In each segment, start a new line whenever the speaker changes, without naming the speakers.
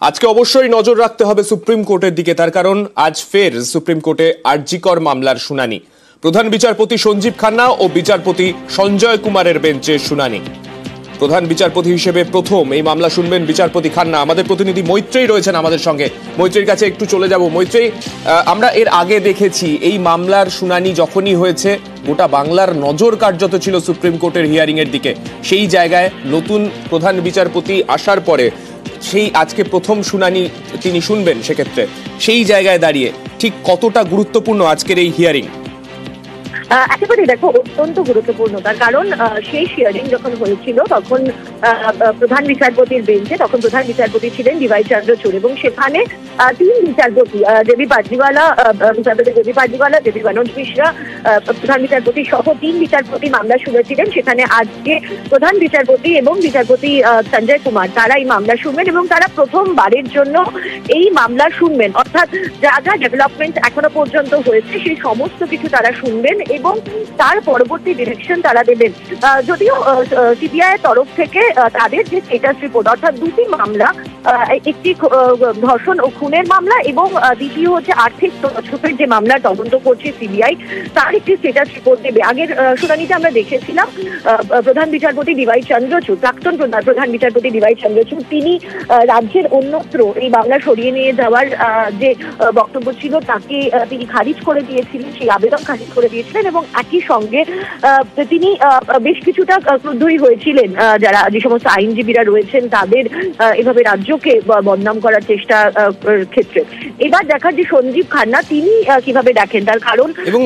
আজকে অবশ্যই নজর রাখতে হবে সুপ্রিম কোর্টের দিকে, তার কারণ আজ ফের সুপ্রিম কোর্টে আরজিকর মামলার শুনানি। প্রধান বিচারপতি সঞ্জীব খান্না ও বিচারপতি সঞ্জয় কুমারের বেঞ্চে শুনানি। প্রধান বিচারপতি হিসেবে প্রথম এই মামলা শুনবেন বিচারপতি খান্না। আমাদের প্রতিনিধি মৈত্রেয়ী রয়েছেন আমাদের সঙ্গে, মৈত্রেয়ীর কাছে একটু চলে যাব। মৈত্রেয়ী, আমরা এর আগে দেখেছি এই মামলার শুনানি যখনই হয়েছে গোটা বাংলার নজর কার্যত ছিল সুপ্রিম কোর্টের হিয়ারিং এর দিকে। সেই জায়গায় নতুন প্রধান বিচারপতি আসার পরে সেই আজকে প্রথম শুনানি তিনি শুনবেন, সেক্ষেত্রে সেই জায়গায় দাঁড়িয়ে ঠিক কতটা গুরুত্বপূর্ণ আজকের এই হিয়ারিং?
একেবারে দেখো, অত্যন্ত গুরুত্বপূর্ণ। তার কারণ সেই হিয়ারিং যখন হয়েছিল তখন প্রধান বিচারপতির বেঞ্চে তখন প্রধান বিচারপতি ছিলেন ডিওয়াই চন্দ্রচূড়, এবং সেখানে তিন বিচারপতি দেবী পাটলিওয়ালা, বিচারপতি দেবী পাটলিওয়ালা, দেবী মনোজ মিশ্রা, প্রধান বিচারপতি সহ তিন বিচারপতি মামলা শুনেছিলেন। সেখানে আজকে প্রধান বিচারপতি এবং বিচারপতি সঞ্জয় কুমার তারা এই মামলা শুনবেন, এবং তারা প্রথমবারের জন্য এই মামলা শুনবেন। অর্থাৎ যা যা ডেভেলপমেন্ট এখনো পর্যন্ত হয়েছে সেই সমস্ত কিছু তারা শুনবেন এবং তার পরবর্তী ডিরেকশন তারা দেবেন। যদিও সিবিআই এর তরফ থেকে তাদের যে স্টেটাস রিপোর্ট, অর্থাৎ দুটি মামলা, একটি ধর্ষণ ও খুনের মামলা এবং দ্বিতীয় হচ্ছে আর্থিক তছরূপের যে মামলা তদন্ত করছে সিবিআই, তার একটি স্টেটাস রিপোর্ট দেবে। আগের শুনানিতে আমরা দেখেছিলাম প্রধান বিচারপতি ডিওয়াই চন্দ্রচূড়, প্রাক্তন প্রধান বিচারপতি ডিওয়াই চন্দ্রচূড়, তিনি রাজ্যের অন্যত্র এই মামলা সরিয়ে নিয়ে যাওয়ার যে বক্তব্য ছিল তাকে তিনি খারিজ করে দিয়েছিলেন, সেই আবেদন খারিজ করে দিয়েছিলেন, এবং একই সঙ্গে তিনি বেশ কিছুটা ক্রুদ্ধই হয়েছিলেন যারা যে সমস্ত আইনজীবীরা রয়েছেন তাদের এভাবে রাজ্যকে বদনাম করার চেষ্টা ক্ষেত্রে। এবার দেখার যে সঞ্জীব খান্না তিনি কিভাবে দেখেন, তার কারণ
এবং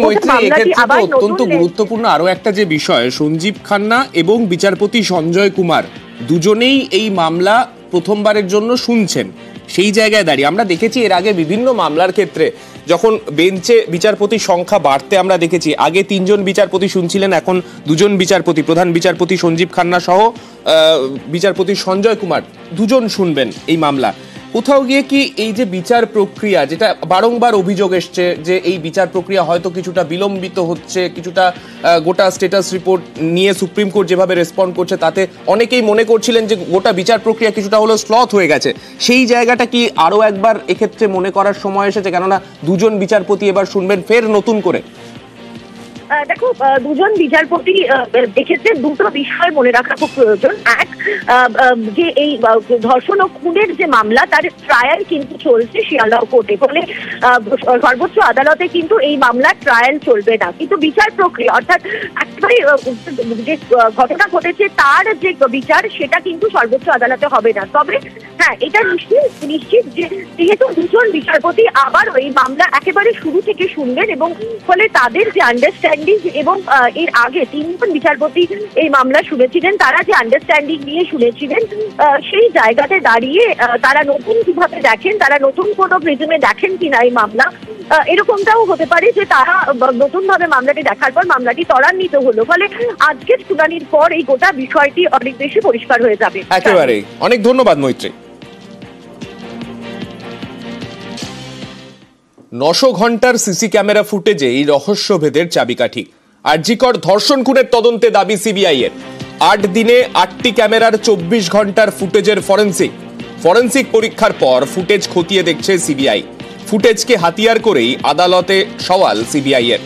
অত্যন্ত গুরুত্বপূর্ণ আরো একটা যে বিষয়, সঞ্জীব খান্না এবং বিচারপতি সঞ্জয় কুমার দুজনেই এই মামলা প্রথমবারের জন্য শুনছেন। সেই জায়গায় দাঁড়িয়ে আমরা দেখেছি এর আগে বিভিন্ন মামলার ক্ষেত্রে যখন বেঞ্চে বিচারপতির সংখ্যা বাড়তে আমরা দেখেছি, আগে 3 জন বিচারপতি শুনছিলেন, এখন 2 জন বিচারপতি, প্রধান বিচারপতি সঞ্জীব খান্না সহ বিচারপতি সঞ্জয় কুমার দুজন শুনবেন এই মামলা। কোথাও গিয়ে কি এই যে বিচার প্রক্রিয়া, যেটা বারংবার অভিযোগ এসছে যে এই বিচার প্রক্রিয়া হয়তো কিছুটা বিলম্বিত হচ্ছে, কিছুটা গোটা স্ট্যাটাস রিপোর্ট নিয়ে সুপ্রিম কোর্ট যেভাবে রেসপন্ড করছে তাতে অনেকেই মনে করছিলেন যে গোটা বিচার প্রক্রিয়া কিছুটা হলো স্লথ হয়ে গেছে, সেই জায়গাটা কি আরও একবার এক্ষেত্রে মনে করার সময় এসেছে? কেননা 2 জন বিচারপতি এবার শুনবেন ফের নতুন করে।
দেখো, 2 জন বিচারপতি এক্ষেত্রে দুটো বিষয় মনে রাখা খুব প্রয়োজন। এক, যে এই ধর্ষণ ও খুনের যে মামলা তার ট্রায়াল কিন্তু চলছে শিয়ালদহ কোর্টে, ফলে সর্বোচ্চ আদালতে কিন্তু এই মামলার ট্রায়াল চলবে না, কিন্তু বিচার প্রক্রিয়া অর্থাৎ একেবারে যে ঘটনা ঘটেছে তার যে বিচার সেটা কিন্তু সর্বোচ্চ আদালতে হবে না। তবে হ্যাঁ, এটা নিশ্চিত যে যেহেতু 2 জন বিচারপতি আবার এই মামলা একেবারে শুরু থেকে শুনবেন, এবং ফলে তাদের যে আন্ডারস্ট্যান্ডিং এবং এর আগে 3 জন বিচারপতি এই মামলা শুনেছিলেন, তারা যে আন্ডারস্ট্যান্ডিং নিয়ে শুনেছিলেন সেই জায়গাতে দাঁড়িয়ে তারা নতুন কিভাবে দেখেন, তারা নতুন কোনো প্রিজমে দেখেন কিনা এই মামলা, এরকমটাও হতে পারে যে তারা নতুন ভাবে মামলাটি দেখার পর মামলাটি ত্বরান্বিত হলো। ফলে আজকের শুনানির পর এই গোটা বিষয়টি অনেক বেশি পরিষ্কার হয়ে যাবে।
একেবারে অনেক ধন্যবাদ মৈত্রী। 900 ঘন্টার সিসি ক্যামেরা ফুটেজে এই রহস্যভেদের চাবিকাঠি। আরজিকর ধর্ষণ খুনের তদন্তে দাবি সিবিআই এর। 8 দিনে 8টি ক্যামেরার 24 ঘন্টার ফুটেজের ফরেন্সিক পরীক্ষার পর ফুটেজ খতিয়ে দেখছে সিবিআই। ফুটেজকে হাতিয়ার করেই আদালতে সওয়াল সিবিআই এর।